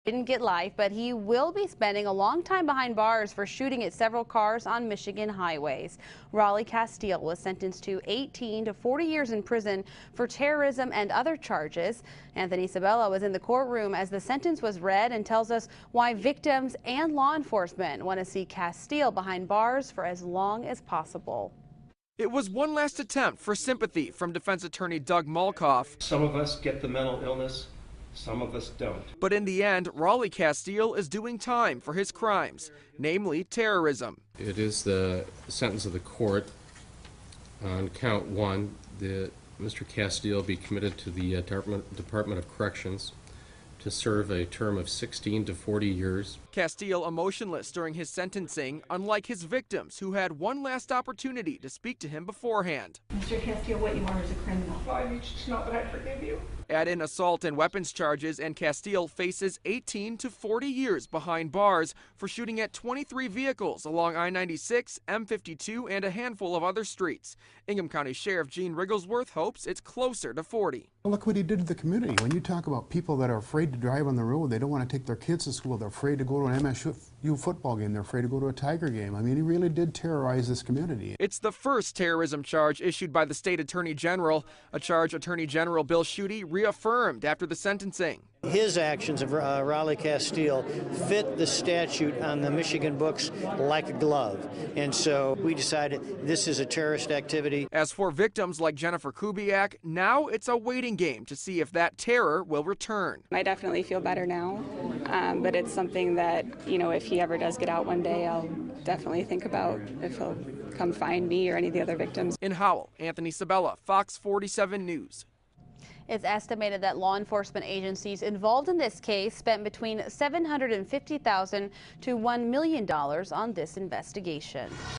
Didn't get life, but he will be spending a long time behind bars for shooting at several cars on Michigan highways. Raulie Casteel was sentenced to 18 to 40 years in prison for terrorism and other charges. Anthony Sabella was in the courtroom as the sentence was read and tells us why victims and law enforcement want to see Casteel behind bars for as long as possible. It was one last attempt for sympathy from defense attorney Doug Malkoff. Some of us get the mental illness. Some of us don't. But in the end, Raulie Casteel is doing time for his crimes, namely terrorism. It is the sentence of the court on count one that Mr. Casteel be committed to the Department of Corrections to serve a term of 16 to 40 years. Casteel emotionless during his sentencing, unlike his victims who had one last opportunity to speak to him beforehand. Mr. Casteel, what you are is a criminal. I need you to know that I forgive you. Add in assault and weapons charges, and Casteel faces 18 to 40 years behind bars for shooting at 23 vehicles along I-96, M52, and a handful of other streets. Ingham County Sheriff Gene Rigglesworth hopes it's closer to 40. Look what he did to the community. When you talk about people that are afraid to drive on the road, they don't want to take their kids to school, they're afraid to go to an MSU football game, they're afraid to go to a Tiger game. I mean, he really did terrorize this community. It's the first terrorism charge issued by the state attorney general, a charge Attorney General Bill Schuette reaffirmed after the sentencing. His actions of Raulie Casteel fit the statute on the Michigan books like a glove. And so we decided this is a terrorist activity. As for victims like Jennifer Kubiak, now it's a waiting game to see if that terror will return. I definitely feel better now, but it's something that, if he ever does get out one day, I'll definitely think about if he'll come find me or any of the other victims. In Howell, Anthony Sabella, Fox 47 News. It's estimated that law enforcement agencies involved in this case spent between $750,000 to $1 million on this investigation.